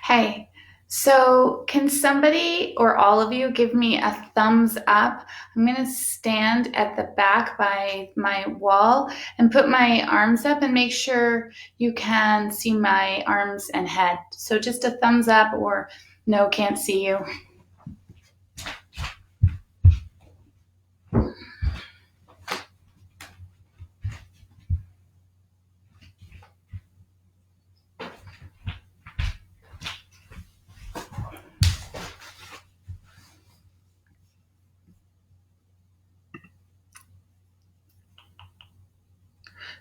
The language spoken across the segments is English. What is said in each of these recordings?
Hey, so can somebody or all of you give me a thumbs up? I'm going to stand at the back by my wall and put my arms up and make sure you can see my arms and head. So just a thumbs up or no, can't see you.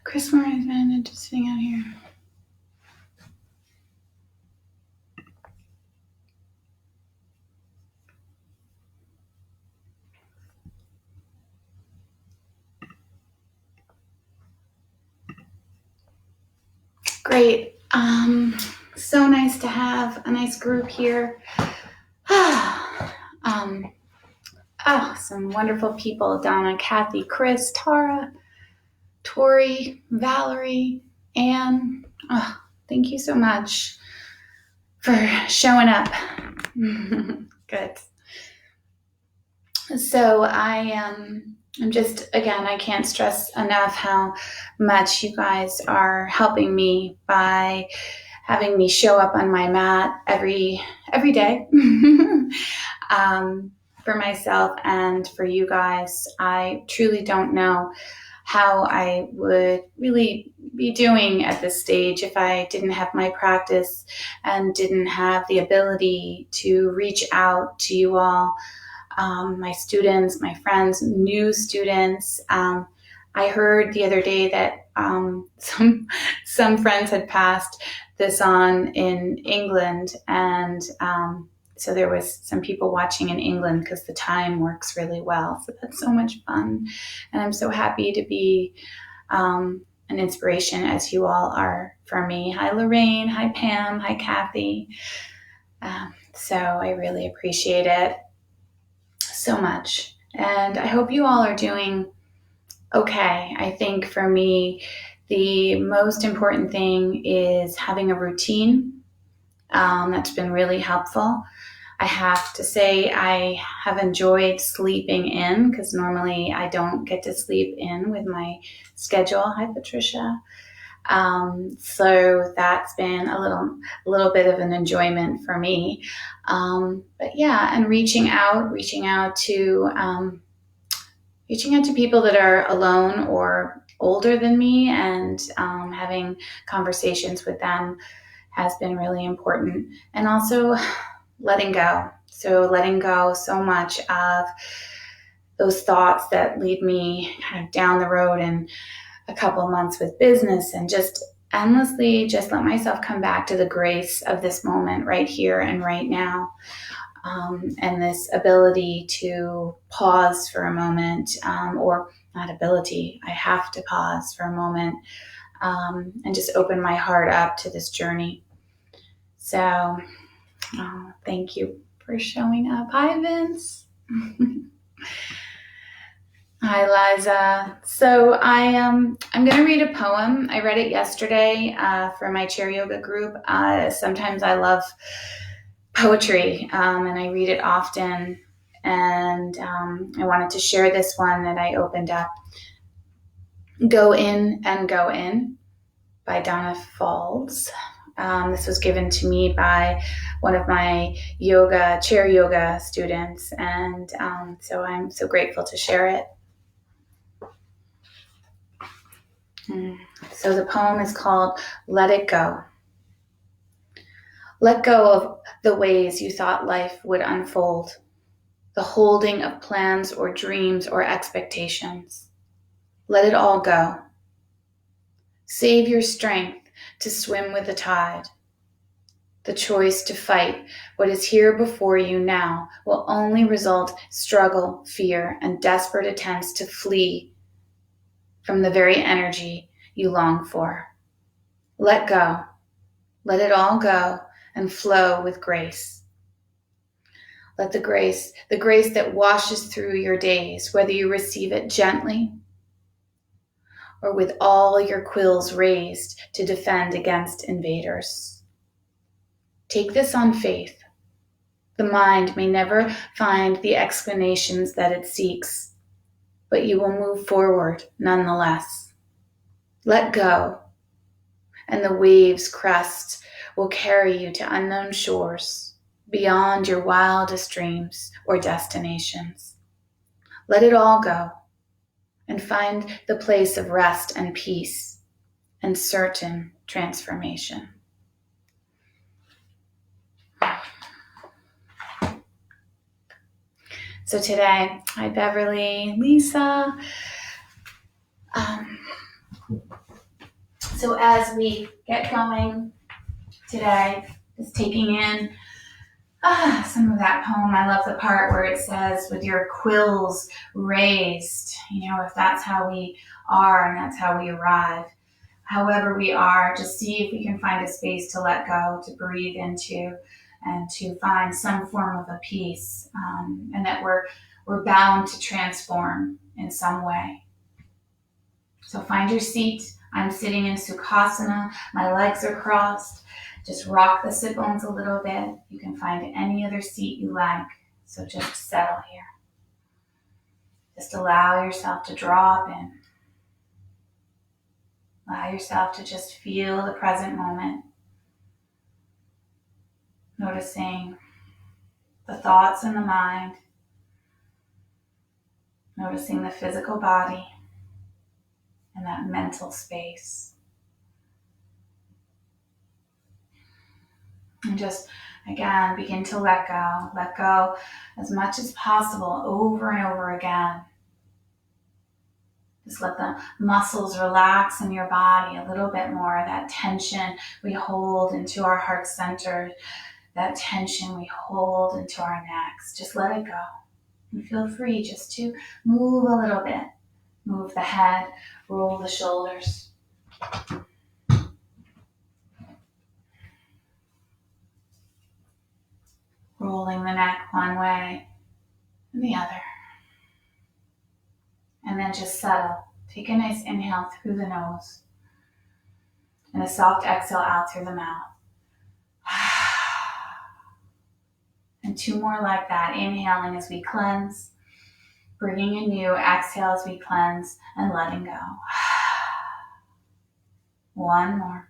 Chris Moore is just sitting out here. Great. So nice to have a nice group here. Some wonderful people: Donna, Kathy, Chris, Tara, Tori, Valerie, Anne. Oh, thank you so much for showing up. Good. So I'm just, again, I can't stress enough how much you guys are helping me by having me show up on my mat every day. For myself and for you guys. I truly don't know how I would really be doing at this stage if I didn't have my practice and didn't have the ability to reach out to you all, my students, my friends, new students. I heard the other day that some friends had passed this on in England, and so there was some people watching in England because the time works really well. So that's so much fun. And I'm so happy to be an inspiration, as you all are for me. Hi, Lorraine. Hi, Pam. Hi, Kathy. So I really appreciate it so much. And I hope you all are doing okay. I think for me, the most important thing is having a routine. That's been really helpful. I have to say I have enjoyed sleeping in because normally I don't get to sleep in with my schedule. Hi, Patricia. So that's been a little bit of an enjoyment for me. But yeah, and reaching out to people that are alone or older than me, and having conversations with them has been really important. And also letting go. So letting go so much of those thoughts that lead me kind of down the road in a couple of months with business, and just endlessly just let myself come back to the grace of this moment right here and right now. And this ability to pause for a moment, or not ability, I have to pause for a moment, and just open my heart up to this journey. So thank you for showing up. Hi, Vince. Hi, Liza. So I'm going to read a poem. I read it yesterday for my chair yoga group. Sometimes I love poetry, and I read it often. And I wanted to share this one that I opened up. Go In and Go In by Donna Falls. This was given to me by one of my chair yoga students, and so I'm so grateful to share it. So the poem is called Let It Go. Let go of the ways you thought life would unfold, the holding of plans or dreams or expectations. Let it all go. Save your strength to swim with the tide. The choice to fight what is here before you now will only result struggle, fear, and desperate attempts to flee from the very energy you long for. Let go. Let it all go and flow with grace. Let the grace that washes through your days, whether you receive it gently or with all your quills raised to defend against invaders. Take this on faith. The mind may never find the explanations that it seeks, but you will move forward nonetheless. Let go, and the waves' crest will carry you to unknown shores, beyond your wildest dreams or destinations. Let it all go, and find the place of rest and peace and certain transformation. So today, hi Beverly, Lisa. So as we get going today, just taking in some of that poem. I love the part where it says, with your quills raised, if that's how we are and that's how we arrive. However we are, just see if we can find a space to let go, to breathe into, and to find some form of a peace, and that we're bound to transform in some way. So find your seat. I'm sitting in Sukhasana. My legs are crossed. Just rock the sit bones a little bit. You can find any other seat you like. So just settle here. Just allow yourself to drop in. Allow yourself to just feel the present moment. Noticing the thoughts in the mind. Noticing the physical body and that mental space. And just, again, begin to let go. Let go as much as possible over and over again. Just let the muscles relax in your body a little bit more. That tension we hold into our heart center, that tension we hold into our necks. Just let it go. And feel free just to move a little bit. Move the head, roll the shoulders. Rolling the neck one way and the other. And then just settle. Take a nice inhale through the nose and a soft exhale out through the mouth. And 2 more like that. Inhaling as we cleanse, bringing in new. Exhale as we cleanse and letting go. 1 more.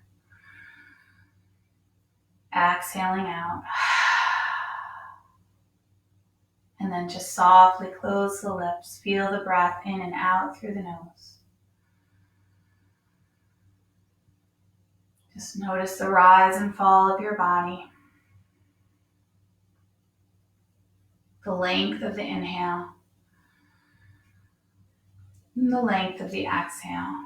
Exhaling out. And then just softly close the lips. Feel the breath in and out through the nose. Just notice the rise and fall of your body. The length of the inhale. And the length of the exhale.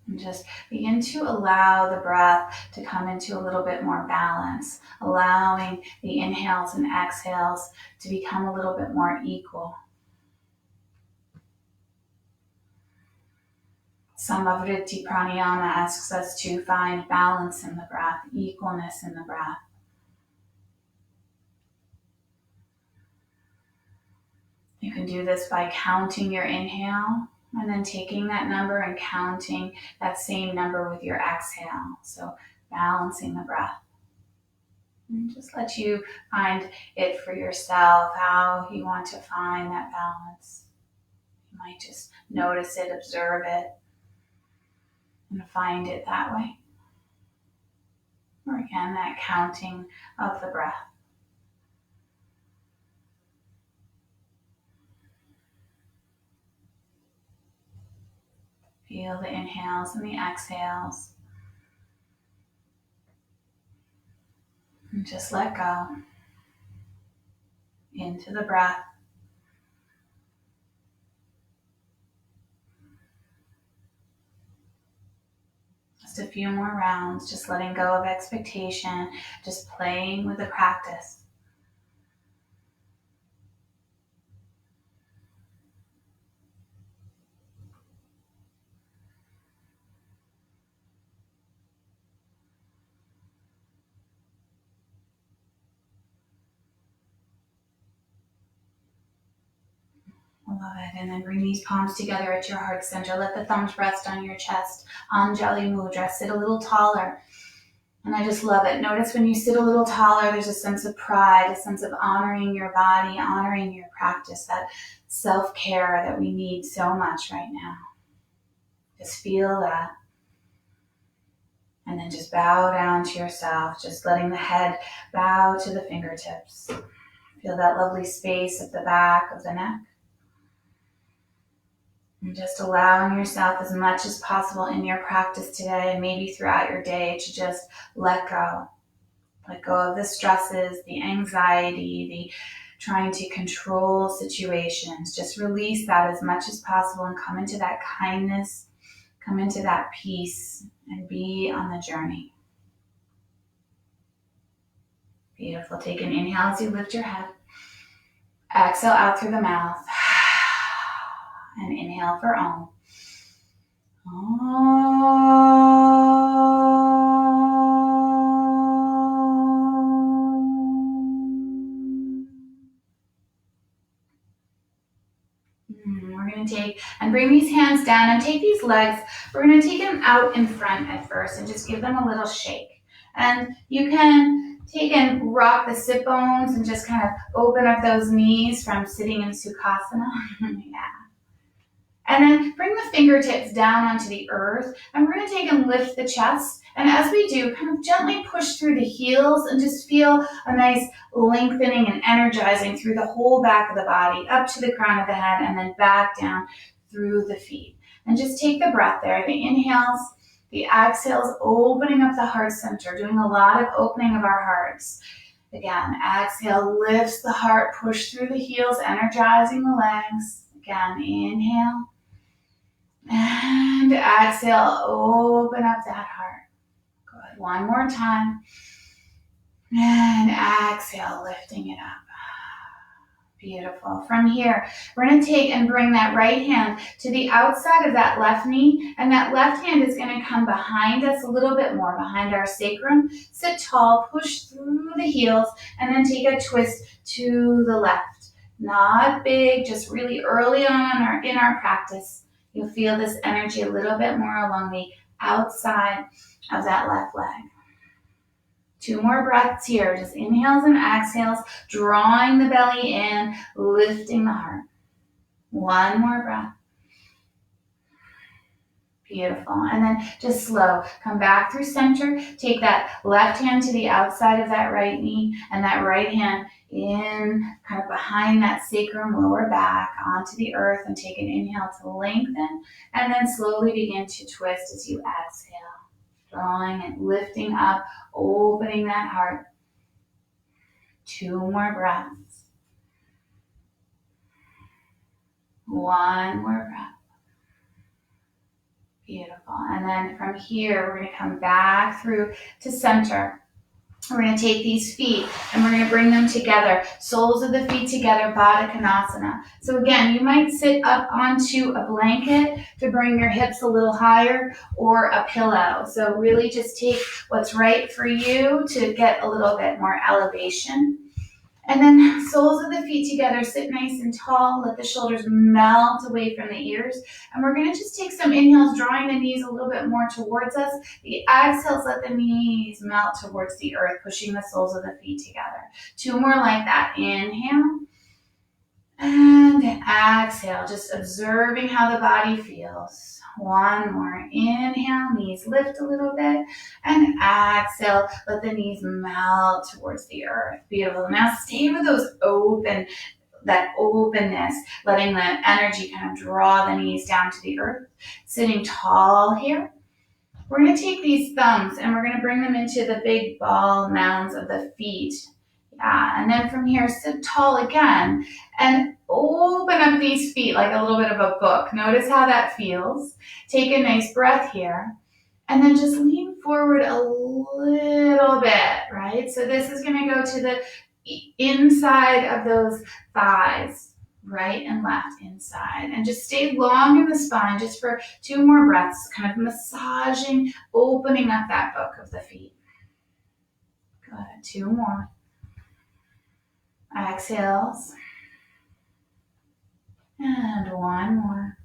And just begin to allow the breath to come into a little bit more balance, allowing the inhales and exhales to become a little bit more equal. Samavriti Pranayama asks us to find balance in the breath, equalness in the breath. You can do this by counting your inhale and then taking that number and counting that same number with your exhale. So balancing the breath. And just let you find it for yourself, how you want to find that balance. You might just notice it, observe it, and find it that way. Or again, that counting of the breath. Feel the inhales and the exhales. And just let go into the breath. Just a few more rounds, just letting go of expectation, just playing with the practice. Love it. And then bring these palms together at your heart center. Let the thumbs rest on your chest. Anjali Mudra. Sit a little taller. And I just love it. Notice when you sit a little taller, there's a sense of pride, a sense of honoring your body, honoring your practice, that self-care that we need so much right now. Just feel that. And then just bow down to yourself, just letting the head bow to the fingertips. Feel that lovely space at the back of the neck. And just allowing yourself as much as possible in your practice today and maybe throughout your day to just let go. Let go of the stresses, the anxiety, the trying to control situations. Just release that as much as possible and come into that kindness, come into that peace, and be on the journey. Beautiful. Take an inhale as you lift your head. Exhale out through the mouth. And inhale for Om. We're going to take and bring these hands down and take these legs. We're going to take them out in front at first and just give them a little shake. And you can take and rock the sit bones and just kind of open up those knees from sitting in Sukhasana. Yeah. And then bring the fingertips down onto the earth. And we're going to take and lift the chest. And as we do, kind of gently push through the heels and just feel a nice lengthening and energizing through the whole back of the body, up to the crown of the head, and then back down through the feet. And just take the breath there. The inhales, the exhales, opening up the heart center, doing a lot of opening of our hearts. Again, exhale lifts the heart, push through the heels, energizing the legs. Again, inhale. And exhale, open up that heart. Good. One more time. And exhale, lifting it up. Beautiful. From here, we're going to take and bring that right hand to the outside of that left knee, and that left hand is going to come behind us a little bit more, behind our sacrum. Sit tall, push through the heels, and then take a twist to the left. Not big, just really early on in our practice. You'll feel this energy a little bit more along the outside of that left leg. 2 more breaths here, just inhales and exhales, drawing the belly in, lifting the heart. 1 more breath. Beautiful. And then just slow. Come back through center. Take that left hand to the outside of that right knee and that right hand in, kind of behind that sacrum, lower back, onto the earth, and take an inhale to lengthen, and then slowly begin to twist as you exhale. Drawing and lifting up, opening that heart. 2 more breaths. 1 more breath. Beautiful. And then from here, we're going to come back through to center. We're going to take these feet and we're going to bring them together, soles of the feet together, Baddha Konasana. So again, you might sit up onto a blanket to bring your hips a little higher, or a pillow. So really just take what's right for you to get a little bit more elevation. And then soles of the feet together, sit nice and tall, let the shoulders melt away from the ears. And we're going to just take some inhales, drawing the knees a little bit more towards us. The exhales, let the knees melt towards the earth, pushing the soles of the feet together. 2 more like that. Inhale. And exhale, just observing how the body feels. 1 more. Inhale, knees lift a little bit. And exhale, let the knees melt towards the earth. Beautiful. Now stay with that openness, letting the energy kind of draw the knees down to the earth. Sitting tall here. We're going to take these thumbs and we're going to bring them into the big ball mounds of the feet. And then from here, sit tall again and open up these feet like a little bit of a book. Notice how that feels. Take a nice breath here and then just lean forward a little bit, right? So this is going to go to the inside of those thighs, right and left inside. And just stay long in the spine just for 2 more breaths, kind of massaging, opening up that book of the feet. Good. 2 more. Exhales. And one more.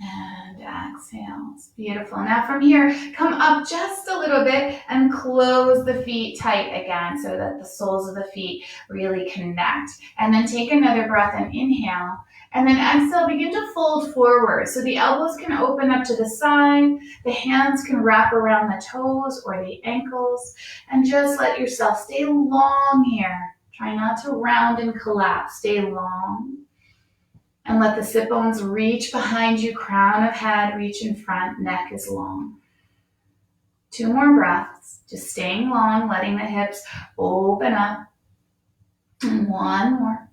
And exhale. It's beautiful. Now from here, come up just a little bit and close the feet tight again so that the soles of the feet really connect. And then take another breath and inhale. And then exhale, begin to fold forward. So the elbows can open up to the side. The hands can wrap around the toes or the ankles. And just let yourself stay long here. Try not to round and collapse. Stay long. And let the sit bones reach behind you, crown of head, reach in front, neck is long. 2 more breaths, just staying long, letting the hips open up. And 1 more.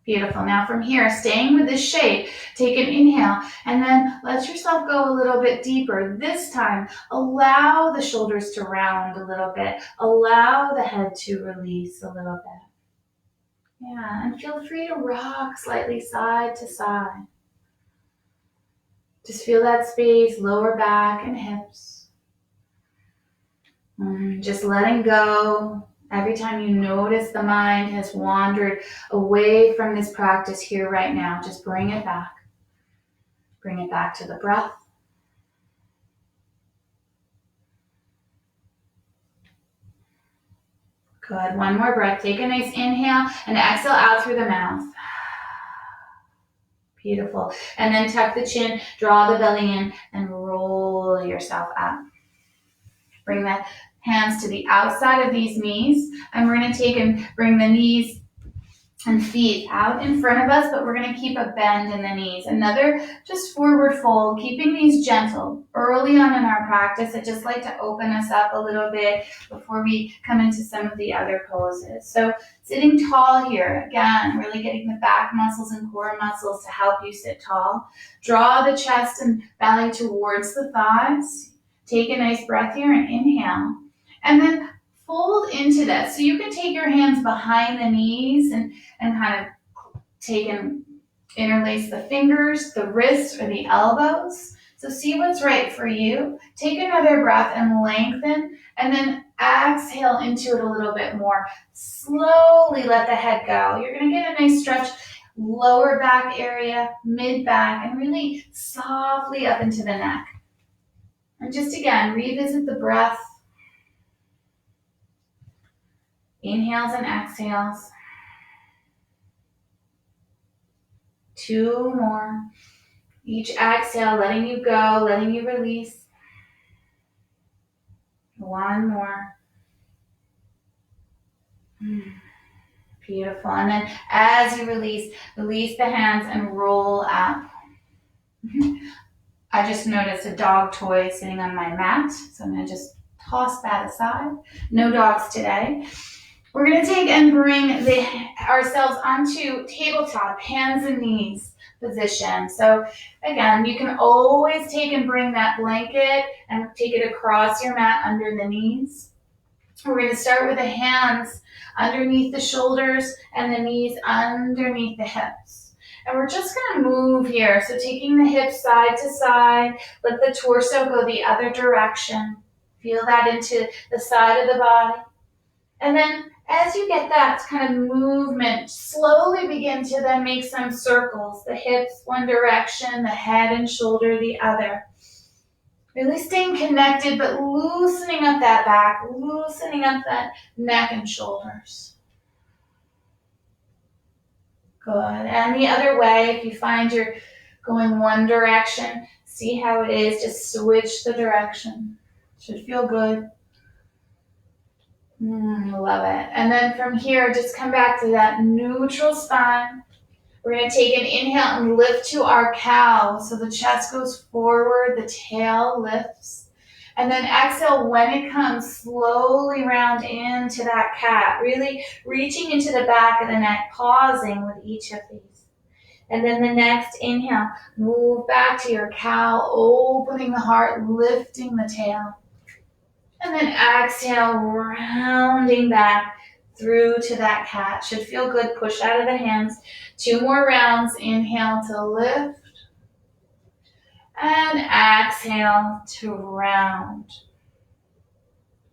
Beautiful. Now from here, staying with this shape, take an inhale and then let yourself go a little bit deeper. This time, allow the shoulders to round a little bit. Allow the head to release a little bit. Yeah, and feel free to rock slightly side to side. Just feel that space, lower back and hips. Just letting go. Every time you notice the mind has wandered away from this practice here right now, just bring it back. Bring it back to the breath. Good. 1 more breath. Take a nice inhale and exhale out through the mouth. Beautiful. And then tuck the chin, draw the belly in, and roll yourself up. Bring the hands to the outside of these knees. And we're going to take and bring the knees and feet out in front of us, but we're going to keep a bend in the knees. Another just forward fold, keeping these gentle. Early on in our practice, I just like to open us up a little bit before we come into some of the other poses. So sitting tall here, again, really getting the back muscles and core muscles to help you sit tall. Draw the chest and belly towards the thighs. Take a nice breath here and inhale. And then fold into this. So you can take your hands behind the knees and kind of take and interlace the fingers, the wrists, or the elbows. So see what's right for you. Take another breath and lengthen, and then exhale into it a little bit more. Slowly let the head go. You're going to get a nice stretch, lower back area, mid back, and really softly up into the neck. And just again, revisit the breath. Inhales and exhales. 2 more. Each exhale, letting you go, letting you release. 1 more. Beautiful. And then as you release the hands and roll up. I just noticed a dog toy sitting on my mat, so I'm going to just toss that aside. No dogs today. We're going to take and bring ourselves onto tabletop, hands and knees position. So again, you can always take and bring that blanket and take it across your mat under the knees. We're going to start with the hands underneath the shoulders and the knees underneath the hips. And we're just going to move here. So taking the hips side to side, let the torso go the other direction. Feel that into the side of the body. And then as you get that kind of movement, slowly begin to then make some circles. The hips one direction, the head and shoulder the other. Really staying connected, but loosening up that back, loosening up that neck and shoulders. Good. And the other way, if you find you're going one direction, see how it is. Just switch the direction. Should feel good. Love it. And then from here, just come back to that neutral spine. We're going to take an inhale and lift to our cow. So the chest goes forward, the tail lifts. And then exhale when it comes, slowly round into that cat, really reaching into the back of the neck, pausing with each of these. And then the next inhale, move back to your cow, opening the heart, lifting the tail. And then exhale, rounding back through to that cat. Should feel good. Push out of the hands. 2 more rounds. Inhale to lift. And exhale to round.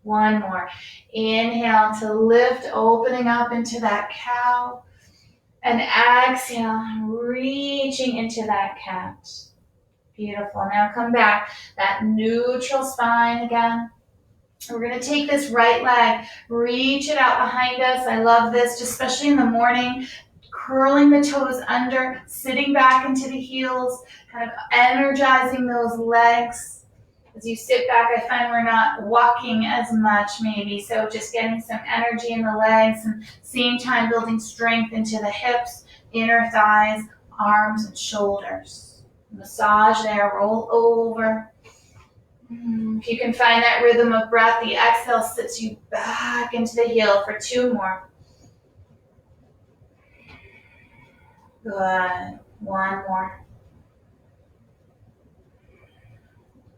1 more. Inhale to lift, opening up into that cow. And exhale, reaching into that cat. Beautiful. Now come back, that neutral spine again. We're going to take this right leg, reach it out behind us. I love this, especially in the morning. Curling the toes under, sitting back into the heels, kind of energizing those legs. As you sit back, I find we're not walking as much maybe, so just getting some energy in the legs and same time building strength into the hips, inner thighs, arms, and shoulders. Massage there, roll over. If you can find that rhythm of breath, the exhale sits you back into the heel for 2 more. Good. 1 more.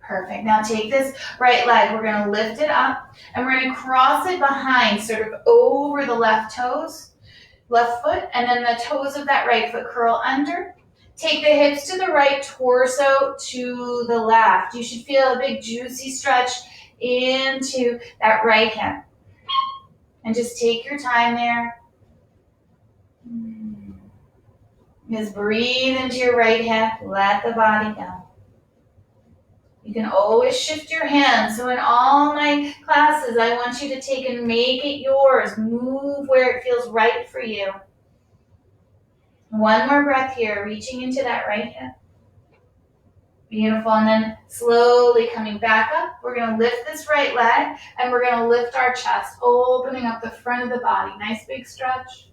Perfect. Now take this right leg. We're going to lift it up and we're going to cross it behind, sort of over the left toes, left foot, and then the toes of that right foot curl under. Take the hips to the right, torso to the left. You should feel a big juicy stretch into that right hip. And just take your time there. Just breathe into your right hip. Let the body go. You can always shift your hands. So in all my classes, I want you to take and make it yours. Move where it feels right for you. 1 more breath here, reaching into that right hip. Beautiful. And then slowly coming back up, we're going to lift this right leg and we're going to lift our chest, opening up the front of the body. Nice big stretch.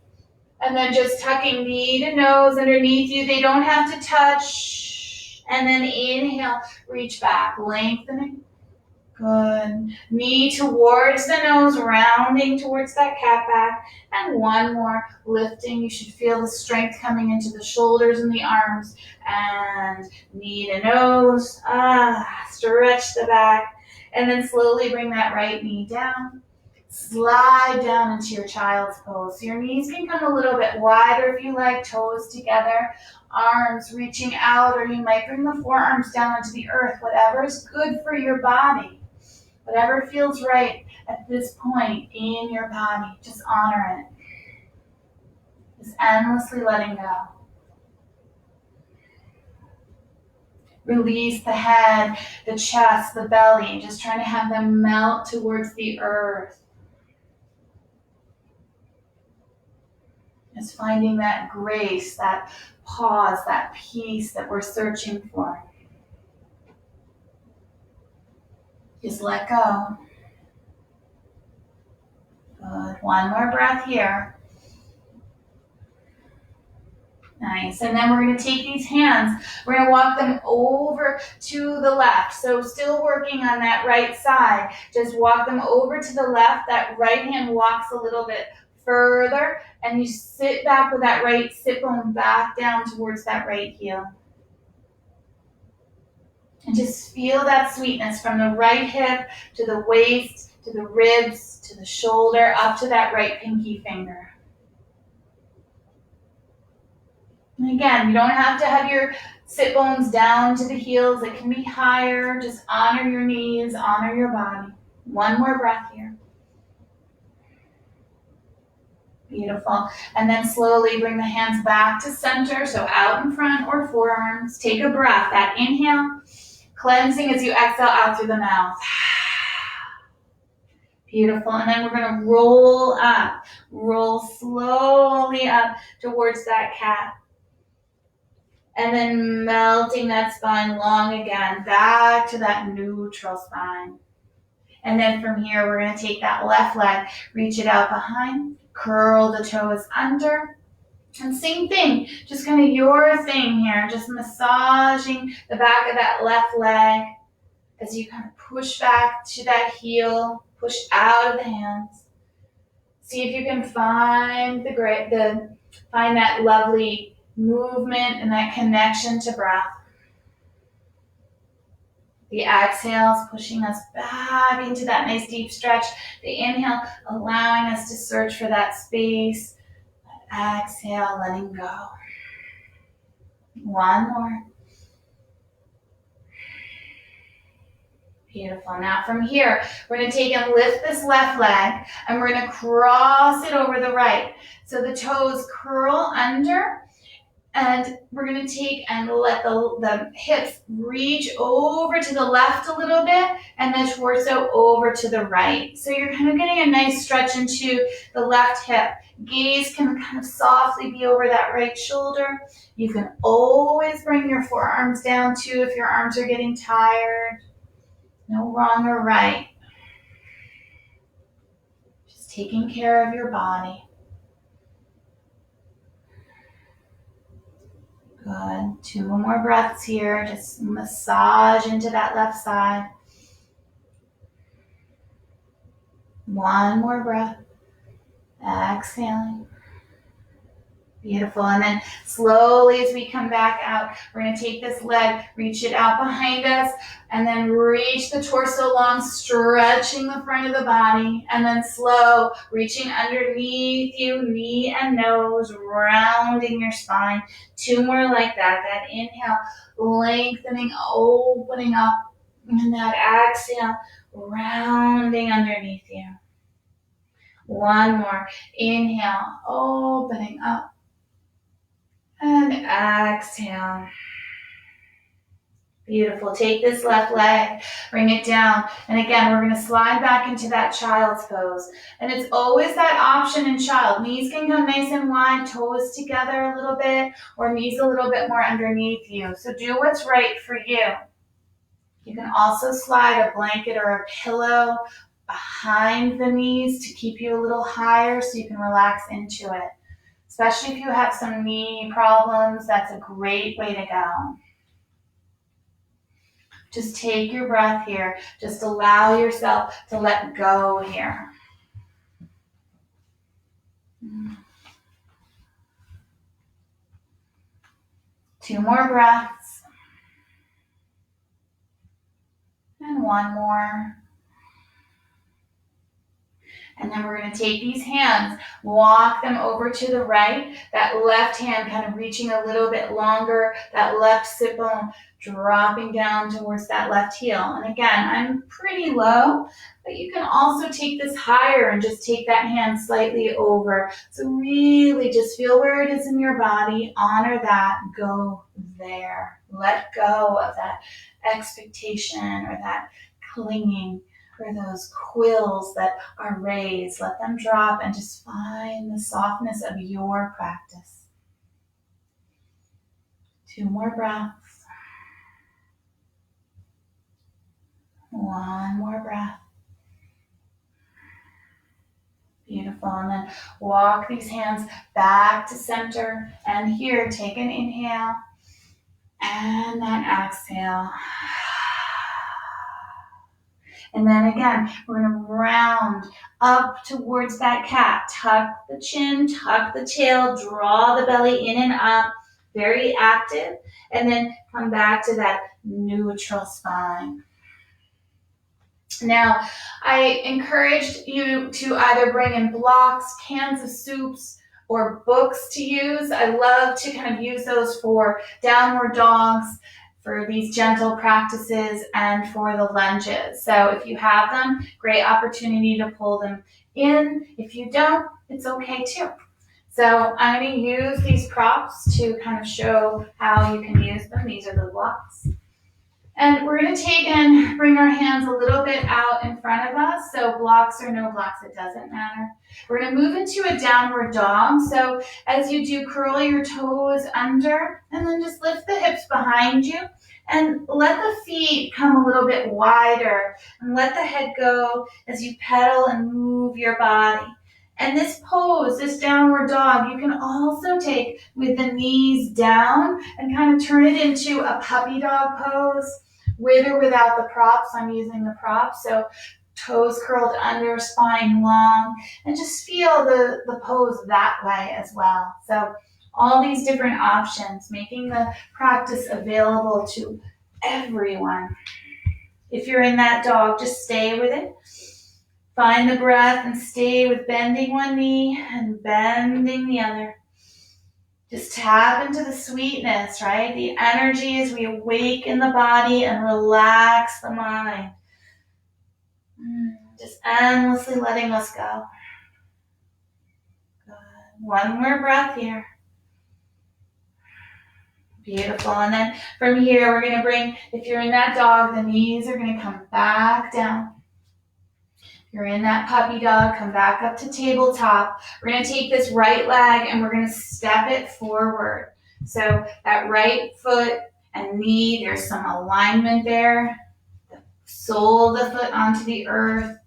And then just tucking knee to nose underneath you. They don't have to touch. And then inhale, reach back, lengthening. Good. Knee towards the nose, rounding towards that cat back. And 1 more, lifting. You should feel the strength coming into the shoulders and the arms. And knee to nose. Stretch the back. And then slowly bring that right knee down. Slide down into your child's pose. So your knees can come a little bit wider if you like, toes together, arms reaching out, or you might bring the forearms down onto the earth, whatever is good for your body. Whatever feels right at this point in your body, just honor it. Just endlessly letting go. Release the head, the chest, the belly, just trying to have them melt towards the earth. Just finding that grace, that pause, that peace that we're searching for. Just let go. Good. 1 more breath here. Nice. And then we're going to take these hands. We're going to walk them over to the left. So still working on that right side. Just walk them over to the left. That right hand walks a little bit further. And you sit back with that right sit bone back down towards that right heel. And just feel that sweetness from the right hip to the waist, to the ribs, to the shoulder, up to that right pinky finger. And again, you don't have to have your sit bones down to the heels. It can be higher. Just honor your knees, honor your body. 1 more breath here. Beautiful. And then slowly bring the hands back to center, so out in front or forearms. Take a breath. That inhale, cleansing as you exhale out through the mouth. Beautiful. And then we're going to roll up. Roll slowly up towards that cat. And then melting that spine long again, back to that neutral spine. And then from here, we're going to take that left leg, reach it out behind, curl the toes under. And same thing, just kind of your thing here, just massaging the back of that left leg as you kind of push back to that heel, push out of the hands. See if you can find find that lovely movement and that connection to breath. The exhale is pushing us back into that nice deep stretch. The inhale allowing us to search for that space. That exhale, letting go. 1 more. Beautiful. Now from here, we're going to take and lift this left leg and we're going to cross it over the right. So the toes curl under and we're going to take and let the hips reach over to the left a little bit and the torso over to the right. So you're kind of getting a nice stretch into the left hip. Gaze can kind of softly be over that right shoulder. You can always bring your forearms down too if your arms are getting tired. No wrong or right. Just taking care of your body. Good. 2 more breaths here. Just massage into that left side. 1 more breath. Exhaling. Beautiful. And then slowly as we come back out, we're going to take this leg, reach it out behind us, and then reach the torso long, stretching the front of the body. And then slow, reaching underneath you, knee and nose, rounding your spine. 2 more like that. That inhale, lengthening, opening up. And that exhale, rounding underneath you. 1 more. Inhale, opening up. And exhale. Beautiful. Take this left leg, bring it down. And again, we're going to slide back into that child's pose. And it's always that option in child. Knees can come nice and wide, toes together a little bit, or knees a little bit more underneath you. So do what's right for you. You can also slide a blanket or a pillow behind the knees to keep you a little higher so you can relax into it. Especially if you have some knee problems, that's a great way to go. Just take your breath here. Just allow yourself to let go here. Two more breaths. And one more. And then we're going to take these hands, walk them over to the right, that left hand kind of reaching a little bit longer, that left sit bone dropping down towards that left heel. And again, I'm pretty low, but you can also take this higher and just take that hand slightly over. So really just feel where it is in your body, honor that, go there. Let go of that expectation or that clinging. For those quills that are raised, let them drop and just find the softness of your practice. 2 more breaths. 1 more breath. Beautiful. And then walk these hands back to center. And here, take an inhale and then exhale. And then again, we're going to round up towards that cat. Tuck the chin, tuck the tail, draw the belly in and up. Very active. And then come back to that neutral spine. Now, I encouraged you to either bring in blocks, cans of soups, or books to use. I love to kind of use those for downward dogs, for these gentle practices, and for the lunges. So if you have them, great opportunity to pull them in. If you don't, it's okay too. So I'm going to use these props to kind of show how you can use them. These are the blocks. And we're going to take and bring our hands a little bit out in front of us. So blocks or no blocks, it doesn't matter. We're going to move into a downward dog. So as you do, curl your toes under and then just lift the hips behind you and let the feet come a little bit wider and let the head go as you pedal and move your body. And this pose, this downward dog, you can also take with the knees down and kind of turn it into a puppy dog pose. With or without the props, I'm using the props. So toes curled under, spine long, and just feel the pose that way as well. So all these different options, making the practice available to everyone. If you're in that dog, just stay with it. Find the breath and stay with bending one knee and bending the other. Just tap into the sweetness, right? The energy as we awaken the body and relax the mind. Just endlessly letting us go. Good. One more breath here. Beautiful. And then from here, we're going to bring, if you're in that dog, the knees are going to come back down. If you're in that puppy dog, come back up to tabletop. We're going to take this right leg and we're going to step it forward. So that right foot and knee, there's some alignment there. The sole of the foot onto the earth.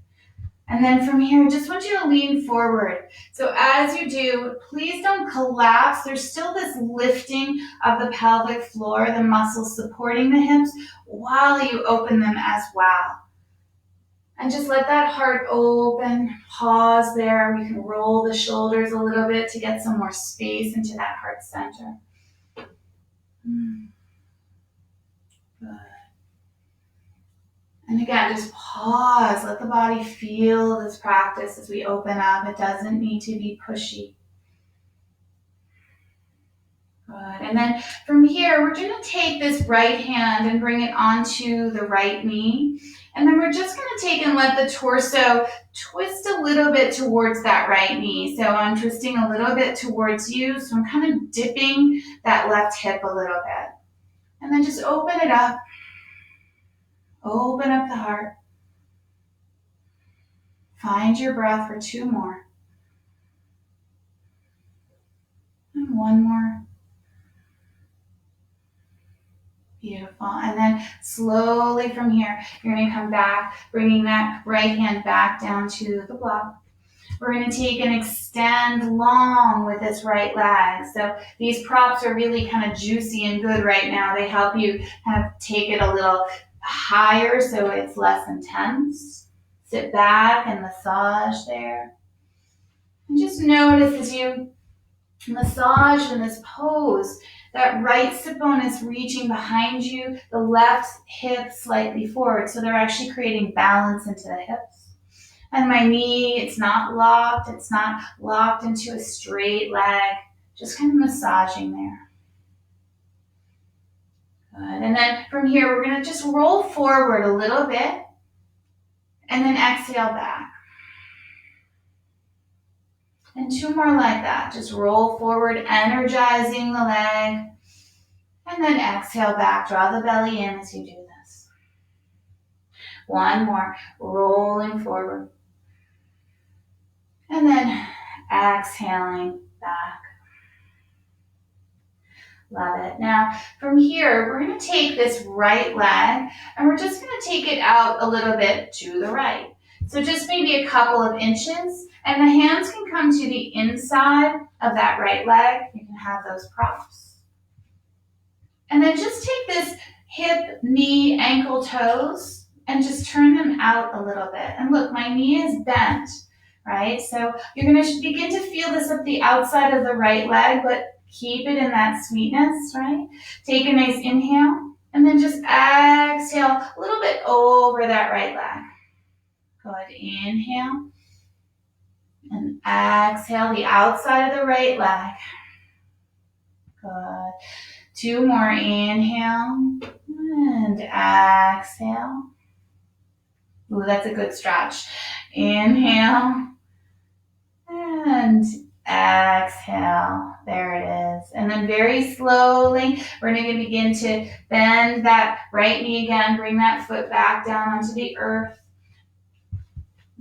And then from here, I just want you to lean forward. So as you do, please don't collapse. There's still this lifting of the pelvic floor, the muscles supporting the hips, while you open them as well. And just let that heart open. Pause there. We can roll the shoulders a little bit to get some more space into that heart center. Good. And again, just pause. Let the body feel this practice as we open up. It doesn't need to be pushy. Good. And then from here, we're going to take this right hand and bring it onto the right knee. And then we're just going to take and let the torso twist a little bit towards that right knee. So I'm twisting a little bit towards you. So I'm kind of dipping that left hip a little bit. And then just open it up. Open up the heart. Find your breath for 2 more. And 1 more. Beautiful. And then slowly from here, you're going to come back, bringing that right hand back down to the block. We're going to take and extend long with this right leg. So these props are really kind of juicy and good right now. They help you kind of take it a little higher so it's less intense. Sit back and massage there. And just notice as you massage in this pose, that right sit bone is reaching behind you, the left hip slightly forward. So they're actually creating balance into the hips. And my knee, it's not locked. It's not locked into a straight leg. Just kind of massaging there. Good. And then from here, we're going to just roll forward a little bit. And then exhale back. And 2 more like that. Just roll forward, energizing the leg. And then exhale back. Draw the belly in as you do this. 1 more. Rolling forward. And then exhaling back. Love it. Now, from here, we're going to take this right leg and we're just going to take it out a little bit to the right. So just maybe a couple of inches, and the hands can come to the inside of that right leg. You can have those props. And then just take this hip, knee, ankle, toes, and just turn them out a little bit. And look, my knee is bent, right? So you're going to begin to feel this up the outside of the right leg, but keep it in that sweetness, right? Take a nice inhale, and then just exhale a little bit over that right leg. Good. Inhale. And exhale the outside of the right leg. Good. 2 more. Inhale. And exhale. Ooh, that's a good stretch. Inhale. And exhale. There it is. And then very slowly, we're going to begin to bend that right knee again. Bring that foot back down onto the earth.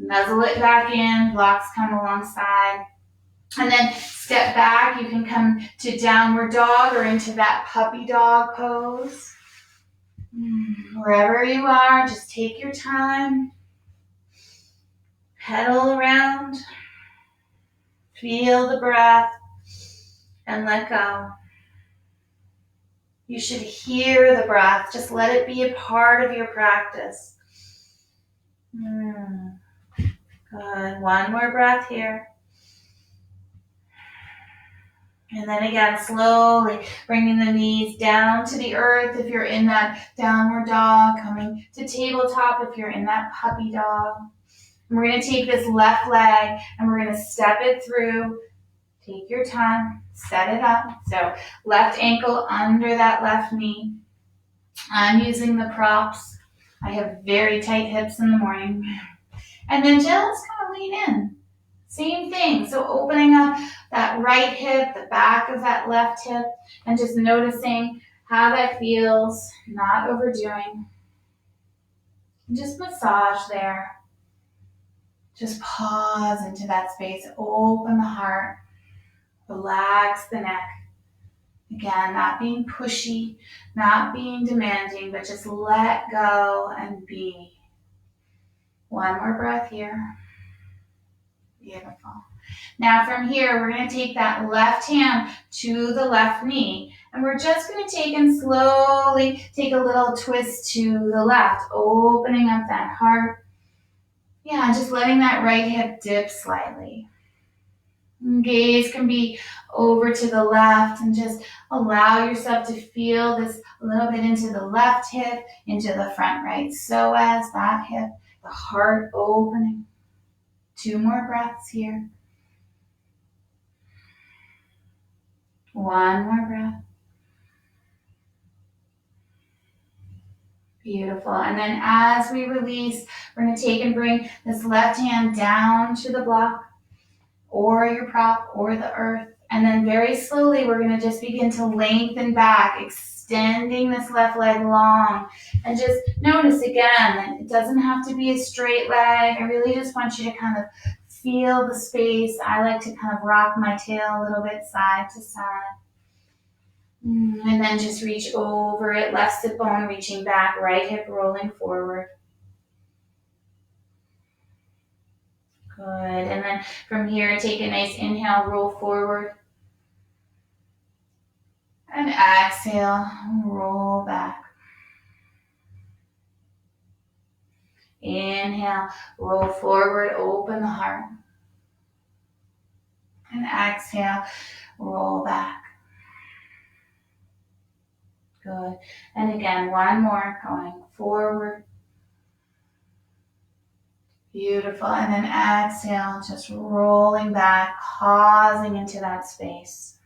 Nuzzle it back in, blocks come alongside. And then step back. You can come to downward dog or into that puppy dog pose. Wherever you are, just take your time. Pedal around. Feel the breath and let go. You should hear the breath. Just let it be a part of your practice. Good. 1 more breath here. And then again, slowly bringing the knees down to the earth if you're in that downward dog, coming to tabletop if you're in that puppy dog. And we're going to take this left leg and we're going to step it through. Take your time, set it up. So left ankle under that left knee. I'm using the props. I have very tight hips in the morning. And then just kind of lean in. Same thing. So opening up that right hip, the back of that left hip, and just noticing how that feels, not overdoing. Just massage there. Just pause into that space. Open the heart. Relax the neck. Again, not being pushy, not being demanding, but just let go and be. One more breath here. Beautiful. Now from here, we're going to take that left hand to the left knee. And we're just going to take and slowly take a little twist to the left, opening up that heart. Yeah, just letting that right hip dip slightly. Gaze can be over to the left and just allow yourself to feel this a little bit into the left hip, into the front right psoas, that hip, the heart opening. 2 more breaths here. 1 more breath. Beautiful. And then as we release, we're going to take and bring this left hand down to the block or your prop or the earth. And then very slowly, we're going to just begin to lengthen back, extending this left leg long. And just notice again that it doesn't have to be a straight leg. I really just want you to kind of feel the space. I like to kind of rock my tail a little bit side to side. And then just reach over it, left sit bone reaching back, right hip rolling forward. Good. And then from here, take a nice inhale, roll forward. And exhale, roll back. Inhale, roll forward, open the heart. And exhale, roll back. Good. And again, one more, going forward. Beautiful. And then exhale, just rolling back, pausing into that space.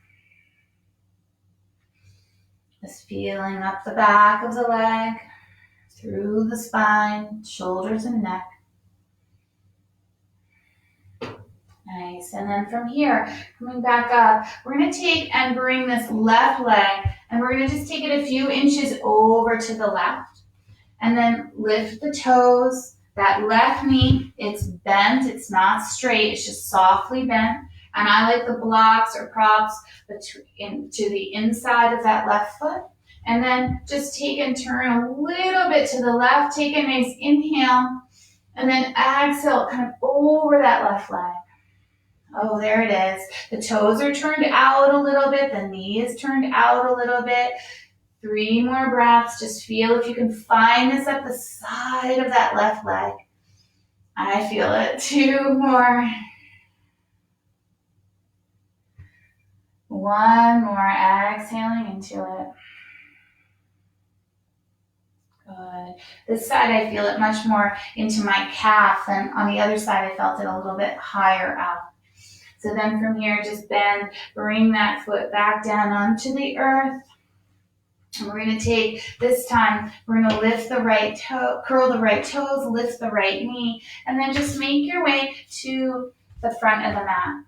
Just feeling up the back of the leg, through the spine, shoulders and neck. Nice. And then from here, coming back up, we're going to take and bring this left leg, and we're going to just take it a few inches over to the left. And then lift the toes. That left knee, it's bent. It's not straight. It's just softly bent. And I like the blocks or props to the inside of that left foot. And then just take and turn a little bit to the left. Take a nice inhale. And then exhale, kind of over that left leg. Oh, there it is. The toes are turned out a little bit. The knee is turned out a little bit. 3 more breaths. Just feel if you can find this up the side of that left leg. I feel it. 2 more. 1 more. Exhaling into it. Good. This side I feel it much more into my calf, and on the other side I felt it a little bit higher out. So then from here, just bend, bring that foot back down onto the earth. And we're going to take, this time, we're going to lift the right toe, curl the right toes, lift the right knee, and then just make your way to the front of the mat.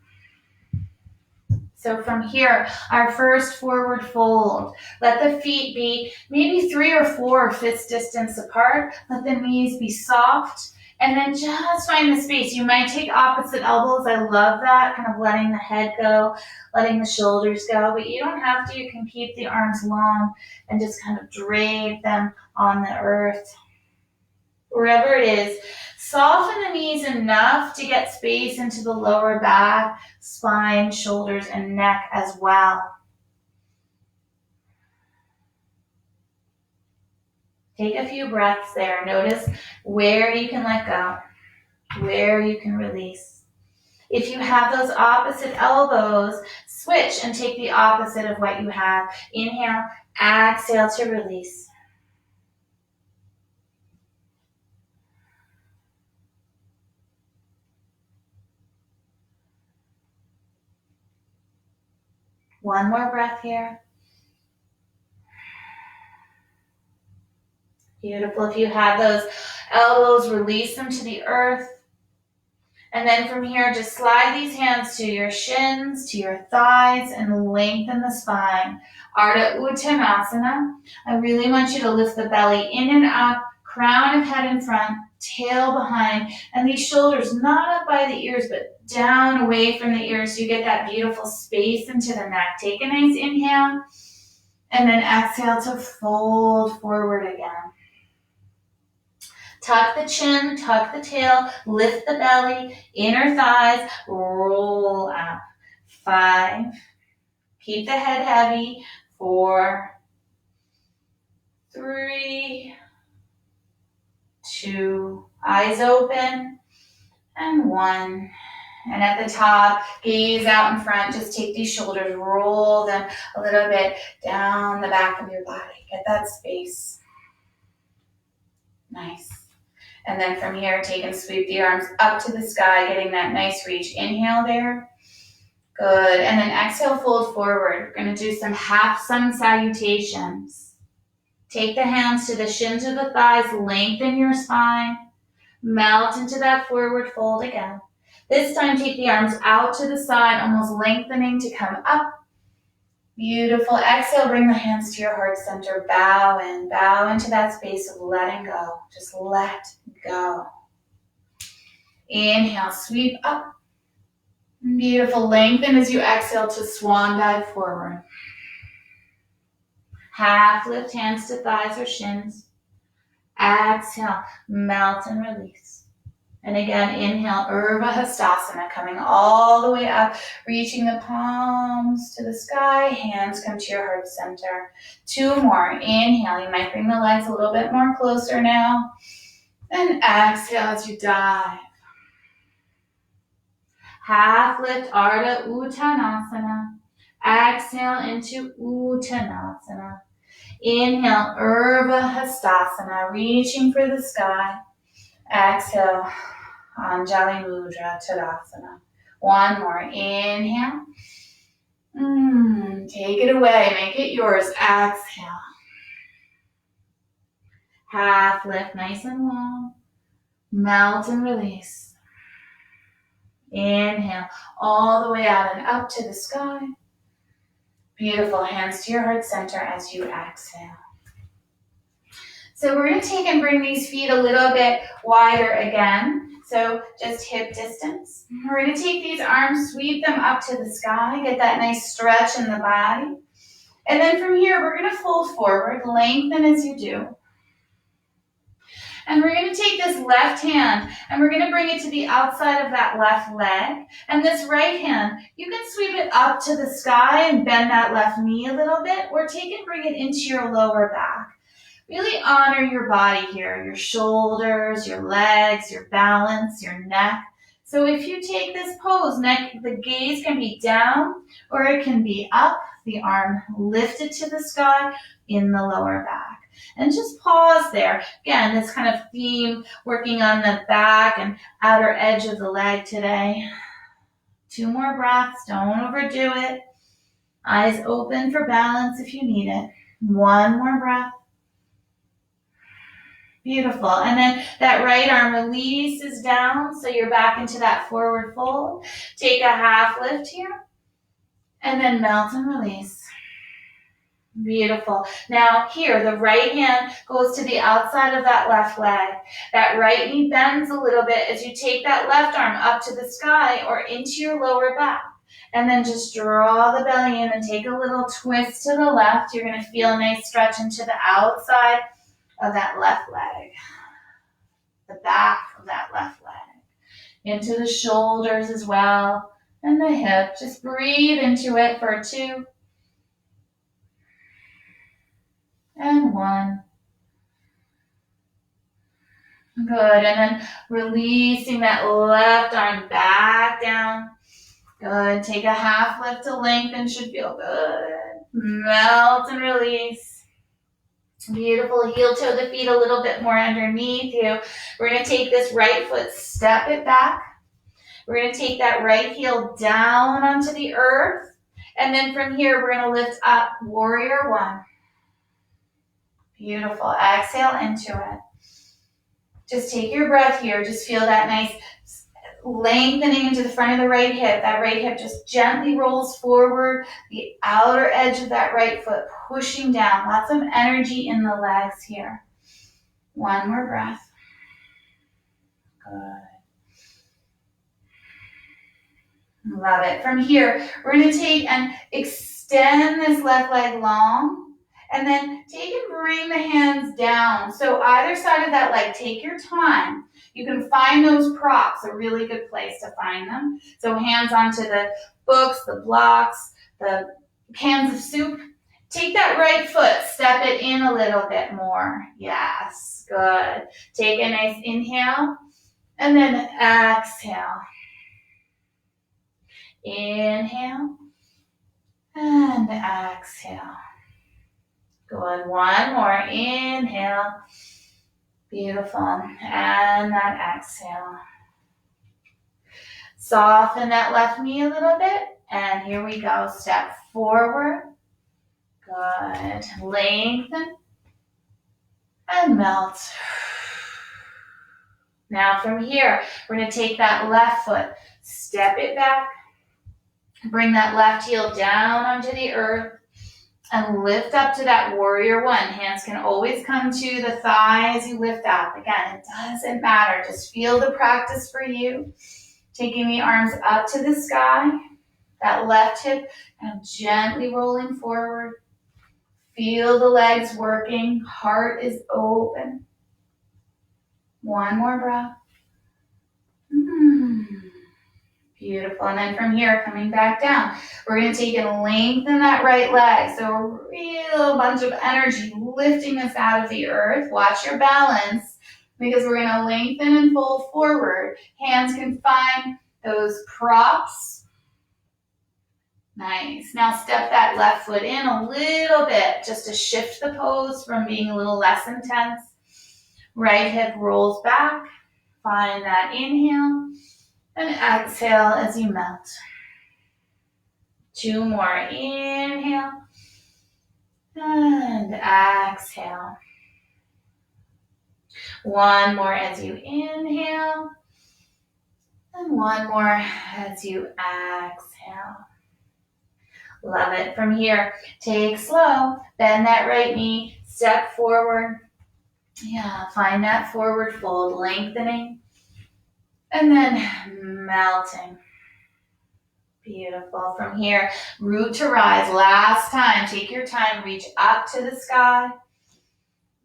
So from here, our first forward fold. Let the feet be maybe 3 or 4 fist distance apart. Let the knees be soft. And then just find the space. You might take opposite elbows. I love that, kind of letting the head go, letting the shoulders go. But you don't have to. You can keep the arms long and just kind of drape them on the earth. Wherever it is, soften the knees enough to get space into the lower back, spine, shoulders, and neck as well. Take a few breaths there. Notice where you can let go, where you can release. If you have those opposite elbows, switch and take the opposite of what you have. Inhale, exhale to release. One more breath here. Beautiful. If you have those elbows, release them to the earth. And then from here, just slide these hands to your shins, to your thighs, and lengthen the spine. Ardha Uttanasana. I really want you to lift the belly in and up, crown of head in front, tail behind, and these shoulders not up by the ears, but down away from the ears so you get that beautiful space into the neck. Take a nice inhale, and then exhale to fold forward again. Tuck the chin, tuck the tail, lift the belly, inner thighs, roll up. 5. Keep the head heavy. 4, 3, 2, eyes open, and 1. And at the top, gaze out in front. Just take these shoulders, roll them a little bit down the back of your body. Get that space. Nice. And then from here, take and sweep the arms up to the sky, getting that nice reach. Inhale there. Good. And then exhale, fold forward. We're going to do some half sun salutations. Take the hands to the shins of the thighs, lengthen your spine. Melt into that forward fold again. This time, take the arms out to the side, almost lengthening to come up. Beautiful. Exhale, bring the hands to your heart center. Bow in. Bow into that space of letting go. Just let go. Inhale, sweep up. Beautiful. Lengthen as you exhale to swan dive forward. Half lift, hands to thighs or shins. Exhale, melt and release. And again, inhale, Urdhva Hastasana, coming all the way up, reaching the palms to the sky, hands come to your heart center. 2 more, inhale, you might bring the legs a little bit more closer now. And exhale as you dive. Half lift, Ardha Uttanasana. Exhale into Uttanasana. Inhale, Urdhva Hastasana, reaching for the sky. Exhale, Anjali Mudra Tadasana. 1 more. Inhale. Take it away. Make it yours. Exhale. Half lift, nice and long. Melt and release. Inhale. All the way out and up to the sky. Beautiful. Hands to your heart center as you exhale. So we're going to take and bring these feet a little bit wider again. So just hip distance. We're going to take these arms, sweep them up to the sky, get that nice stretch in the body. And then from here, we're going to fold forward, lengthen as you do. And we're going to take this left hand and we're going to bring it to the outside of that left leg. And this right hand, you can sweep it up to the sky and bend that left knee a little bit, or take and bring it into your lower back. Really honor your body here, your shoulders, your legs, your balance, your neck. So if you take this pose, the gaze can be down or it can be up, the arm lifted to the sky in the lower back. And just pause there. Again, this kind of theme, working on the back and outer edge of the leg today. 2 more breaths, don't overdo it. Eyes open for balance if you need it. 1 more breath. Beautiful. And then that right arm releases down, so you're back into that forward fold. Take a half lift here, and then melt and release. Beautiful. Now here, the right hand goes to the outside of that left leg. That right knee bends a little bit as you take that left arm up to the sky or into your lower back. And then just draw the belly in and take a little twist to the left. You're going to feel a nice stretch into the outside of that left leg, the back of that left leg, into the shoulders as well, and the hip. Just breathe into it for 2, and 1. Good, and then releasing that left arm back down. Good, take a half lift to lengthen, should feel good. Melt and release. Beautiful. Heel toe the feet a little bit more underneath you. We're going to take this right foot, step it back. We're going to take that right heel down onto the earth. And then from here, we're going to lift up, warrior 1. Beautiful. Exhale into it. Just take your breath here. Just feel that nice lengthening into the front of the right hip. That right hip just gently rolls forward. The outer edge of that right foot pushing down. Lots of energy in the legs here. One more breath. Good. Love it. From here, we're going to take and extend this left leg long, and then take and bring the hands down. So either side of that leg, take your time. You can find those props, a really good place to find them. So hands onto the books, the blocks, the cans of soup. Take that right foot, step it in a little bit more. Yes, good. Take a nice inhale, and then exhale. Inhale and exhale. Good. One more. Inhale. Beautiful. And that exhale. Soften that left knee a little bit. And here we go. Step forward. Good. Lengthen and melt. Now from here, we're going to take that left foot, step it back. Bring that left heel down onto the earth and lift up to that warrior one. Hands can always come to the thigh as you lift up. Again, it doesn't matter. Just feel the practice for you. Taking the arms up to the sky, that left hip, and gently rolling forward. Feel the legs working. Heart is open. One more breath. Beautiful. And then from here, coming back down, we're going to take and lengthen that right leg. So a real bunch of energy lifting us out of the earth. Watch your balance because we're going to lengthen and fold forward. Hands can find those props. Nice. Now step that left foot in a little bit just to shift the pose from being a little less intense. Right hip rolls back. Find that inhale. And exhale as you melt. Two more. Inhale. And exhale. One more as you inhale. And one more as you exhale. Love it. From here, take slow. Bend that right knee. Step forward. Yeah, find that forward fold. Lengthening. And then melting. Beautiful. From here, root to rise. Last time, take your time, reach up to the sky.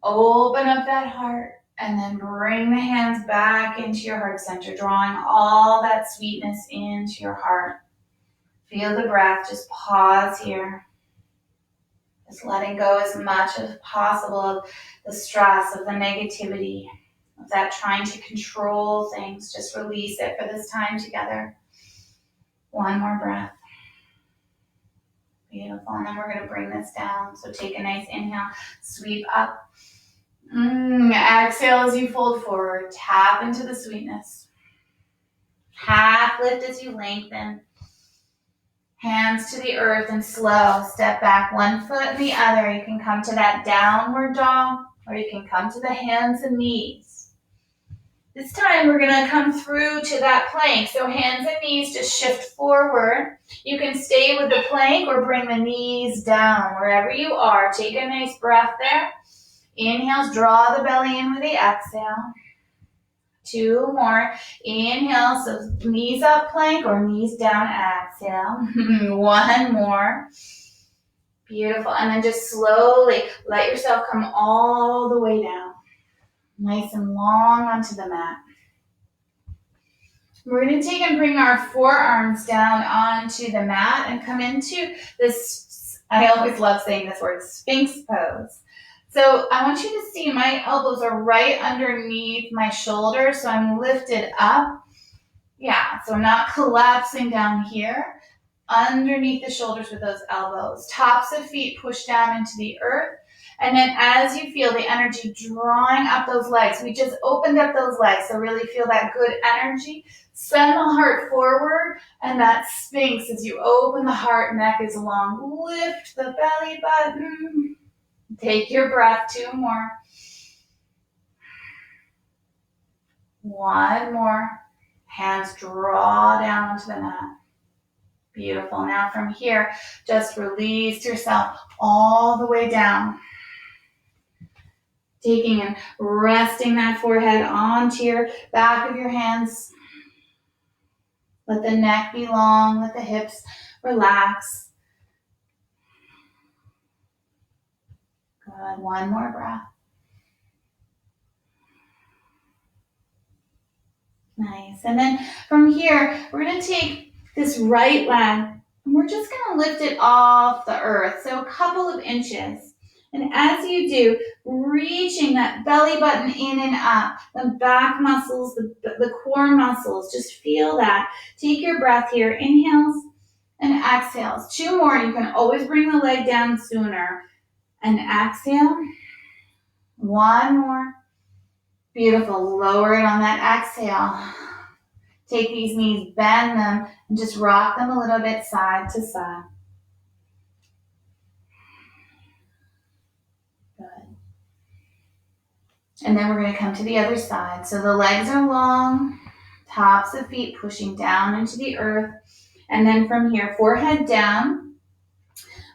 Open up that heart, and then bring the hands back into your heart center, drawing all that sweetness into your heart. Feel the breath. Just pause here. Just letting go as much as possible of the stress, of the negativity, of that trying to control things. Just release it for this time together. One more breath. Beautiful. And then we're going to bring this down. So take a nice inhale, sweep up. Exhale as you fold forward. Tap into the sweetness. Half lift as you lengthen. Hands to the earth and slow. Step back one foot and the other. You can come to that downward dog, or you can come to the hands and knees. This time we're going to come through to that plank. So hands and knees just shift forward. You can stay with the plank or bring the knees down. Wherever you are, take a nice breath there. Inhales, draw the belly in with the exhale. Two more. Inhale, so knees up plank or knees down, exhale. One more. Beautiful. And then just slowly let yourself come all the way down. Nice and long onto the mat. We're going to take and bring our forearms down onto the mat and come into this, I always love saying this word, Sphinx pose. So I want you to see my elbows are right underneath my shoulders, so I'm lifted up. Yeah, so I'm not collapsing down here. Underneath the shoulders with those elbows. Tops of feet push down into the earth. And then as you feel the energy drawing up those legs, we just opened up those legs, so really feel that good energy. Send the heart forward, and that Sphinx, as you open the heart, neck is long. Lift the belly button. Take your breath, two more. One more. Hands draw down onto the mat. Beautiful. Now from here, just release yourself all the way down. Taking and resting that forehead onto your back of your hands. Let the neck be long, let the hips relax. Good. One more breath. Nice. And then from here, we're going to take this right leg and we're just going to lift it off the earth. So a couple of inches. And as you do, reaching that belly button in and up, the back muscles, the core muscles, just feel that. Take your breath here, inhales and exhales. 2 more. You can always bring the leg down sooner. And exhale. 1 more. Beautiful. Lower it on that exhale. Take these knees, bend them, and just rock them a little bit side to side. Good. And then we're going to come to the other side. So the legs are long, tops of feet pushing down into the earth. And then from here, forehead down.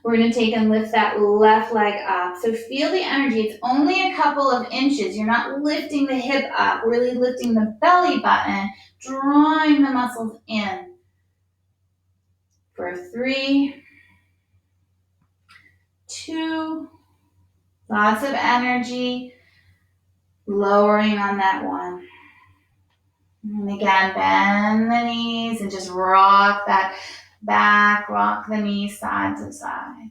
We're going to take and lift that left leg up. So feel the energy. It's only a couple of inches. You're not lifting the hip up, really lifting the belly button, drawing the muscles in. For 3, 2, lots of energy, lowering on that 1. And again, bend the knees and just rock that back, rock the knees side to side.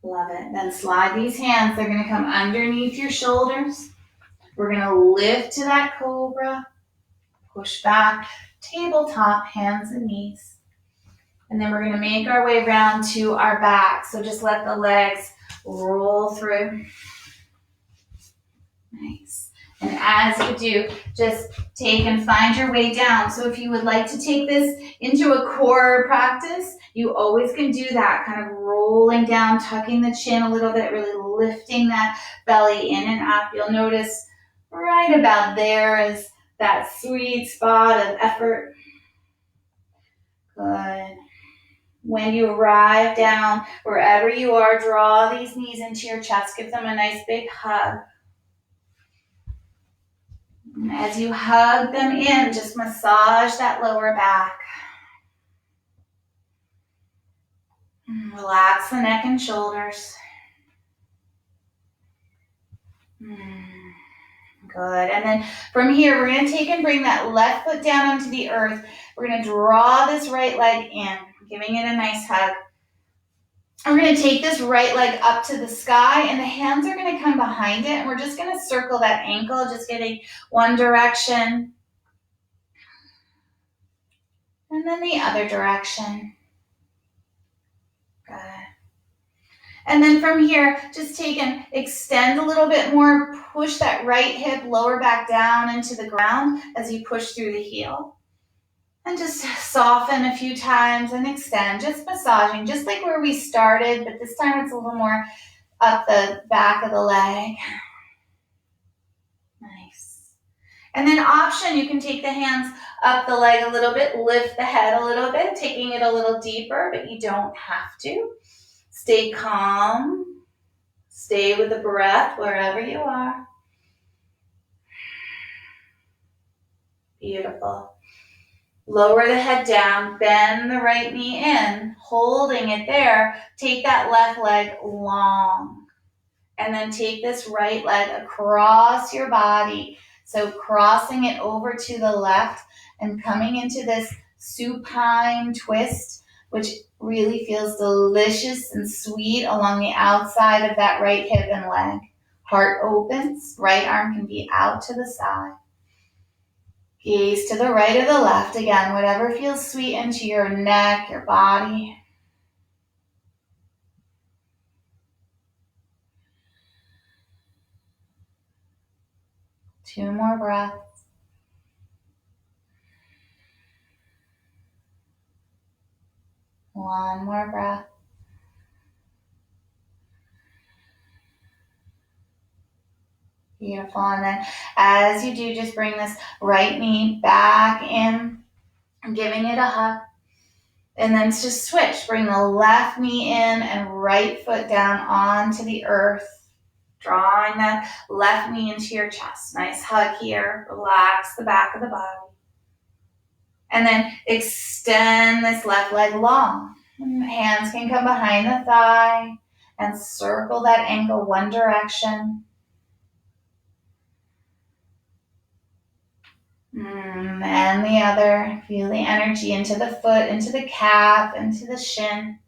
Love it. Then slide these hands. They're going to come underneath your shoulders. We're going to lift to that cobra. Push back, tabletop, hands and knees. And then we're going to make our way around to our back. So just let the legs roll through. Nice. And as you do, just take and find your way down. So if you would like to take this into a core practice, you always can do that, kind of rolling down, tucking the chin a little bit, really lifting that belly in and up. You'll notice right about there is that sweet spot of effort. Good. When you arrive down, wherever you are, draw these knees into your chest. Give them a nice big hug. And as you hug them in, just massage that lower back. Relax the neck and shoulders. Good. And then from here, we're going to take and bring that left foot down onto the earth. We're going to draw this right leg in, giving it a nice hug. We're going to take this right leg up to the sky, and the hands are going to come behind it, and we're just going to circle that ankle, just getting one direction, and then the other direction. Good. And then from here, just take and extend a little bit more, push that right hip, lower back down into the ground as you push through the heel. And just soften a few times and extend, just massaging, just like where we started, but this time it's a little more up the back of the leg. Nice. And then option, you can take the hands up the leg a little bit, lift the head a little bit, taking it a little deeper, but you don't have to. Stay calm. Stay with the breath wherever you are. Beautiful. Lower the head down, bend the right knee in, holding it there. Take that left leg long. And then take this right leg across your body. So crossing it over to the left and coming into this supine twist, which really feels delicious and sweet along the outside of that right hip and leg. Heart opens, right arm can be out to the side. Gaze to the right or the left. Again, whatever feels sweet into your neck, your body. Two more breaths. One more breath. Beautiful. And then as you do, just bring this right knee back in, giving it a hug. And then just switch. Bring the left knee in and right foot down onto the earth. Drawing that left knee into your chest. Nice hug here. Relax the back of the body. And then extend this left leg long. Hands can come behind the thigh and circle that ankle one direction. And the other. Feel the energy into the foot, into the calf, into the shin.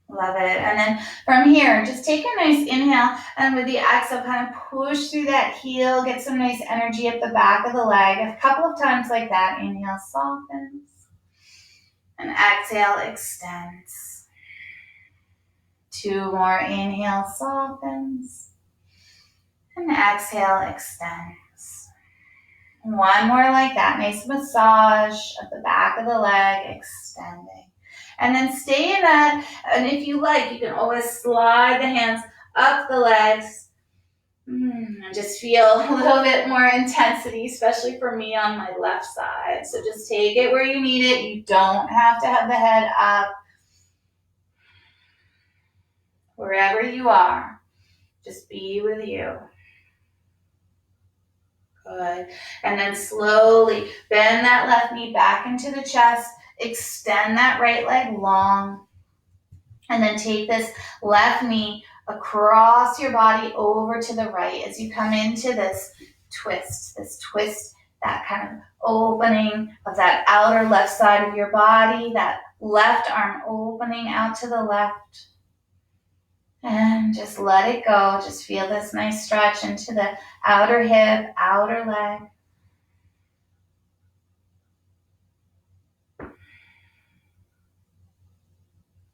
Love it. And then from here, just take a nice inhale, and with the exhale, kind of push through that heel, get some nice energy at the back of the leg. A couple of times like that. Inhale, softens. And exhale, extends. 2 more. Inhale, softens. And exhale, extends. 1 more like that. Nice massage of the back of the leg, extending. And then stay in that, and if you like, you can always slide the hands up the legs. And just feel a little bit more intensity, especially for me on my left side. So just take it where you need it. You don't have to have the head up. Wherever you are, just be with you. Good. And then slowly bend that left knee back into the chest. Extend that right leg long. And then take this left knee across your body over to the right as you come into this twist, that kind of opening of that outer left side of your body, that left arm opening out to the left. And just let it go. Just feel this nice stretch into the outer hip, outer leg.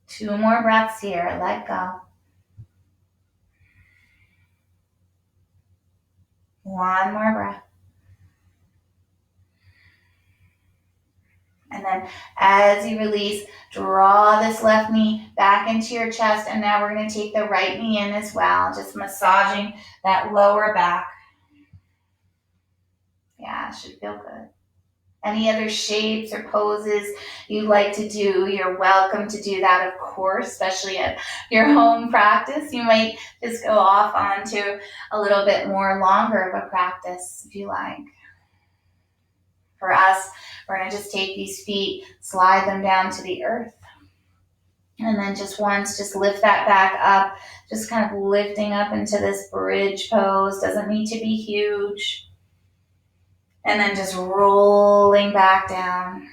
Two more breaths here. Let go. One more breath. And then as you release, draw this left knee back into your chest. And now we're going to take the right knee in as well, just massaging that lower back. Yeah, it should feel good. Any other shapes or poses you like to do, you're welcome to do that, of course, especially at your home practice. You might just go off onto a little bit more longer of a practice if you like. For us, we're going to just take these feet, slide them down to the earth. And then just once, just lift that back up, just kind of lifting up into this bridge pose. Doesn't need to be huge. And then just rolling back down.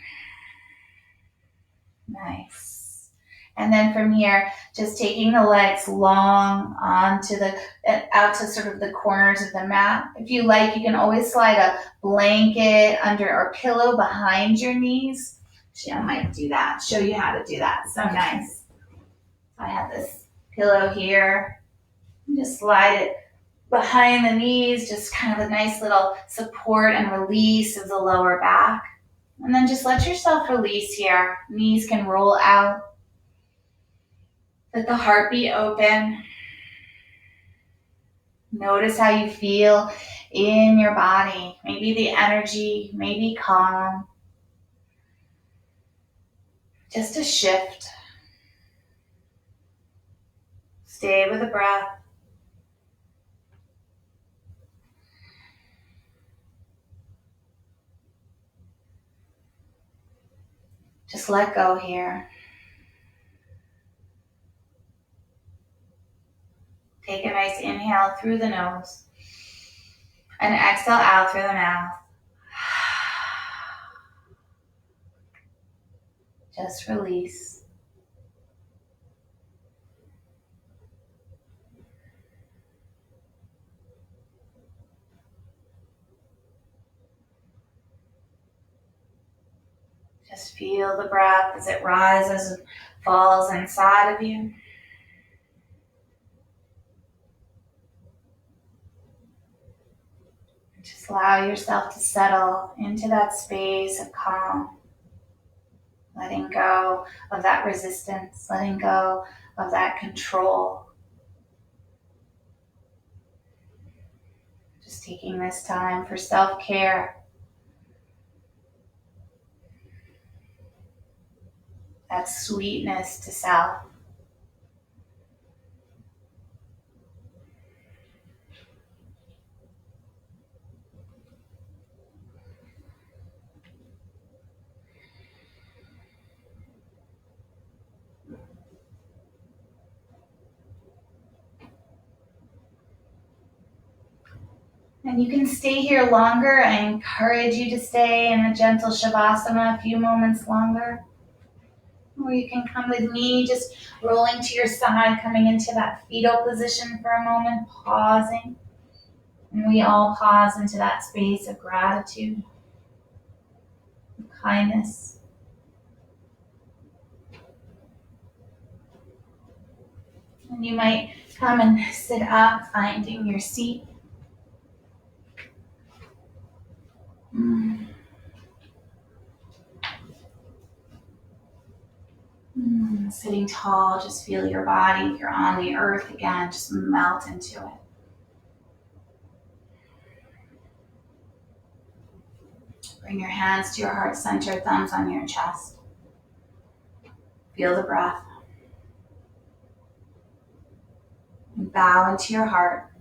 Nice. And then from here, just taking the legs long out to sort of the corners of the mat. If you like, you can always slide a blanket under or pillow behind your knees. Actually, I might do that, show you how to do that. So nice. I have this pillow here. Just slide it behind the knees, just kind of a nice little support and release of the lower back. And then just let yourself release here. Knees can roll out. Let the heart be open. Notice how you feel in your body. Maybe the energy, maybe calm. Just a shift. Stay with the breath. Just let go here. Take a nice inhale through the nose and exhale out through the mouth. Just release. Just feel the breath as it rises and falls inside of you. Just allow yourself to settle into that space of calm. Letting go of that resistance, letting go of that control. taking this time for self-care. That sweetness to self. And you can stay here longer. I encourage you to stay in a gentle Shavasana a few moments longer. Or you can come with me, just rolling to your side, coming into that fetal position for a moment, pausing. And we all pause into that space of gratitude, of kindness. And you might come and sit up, finding your seat. Sitting tall, just feel your body. If you're on the earth again, just melt into it. Bring your hands to your heart center, thumbs on your chest. Feel the breath. And bow into your heart.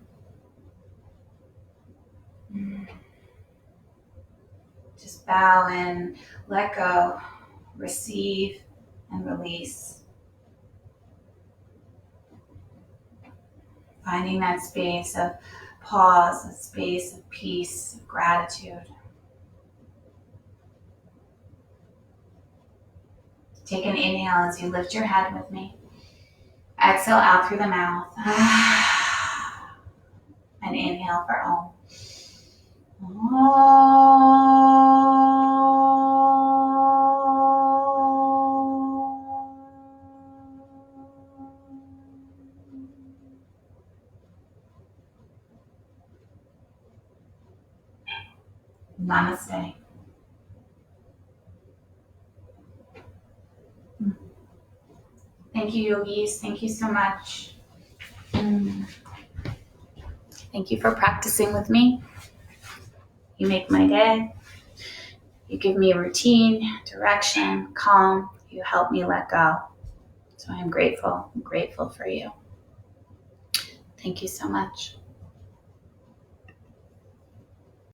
Just bow in, let go, receive, and release. Finding that space of pause, a space of peace, of gratitude. Take an inhale as you lift your head with me. Exhale out through the mouth. And inhale for Om. Namaste. Thank you, yogis. Thank you so much. Thank you for practicing with me. You make my day. You give me a routine, direction, calm. You help me let go. So I'm grateful. I'm grateful for you. Thank you so much.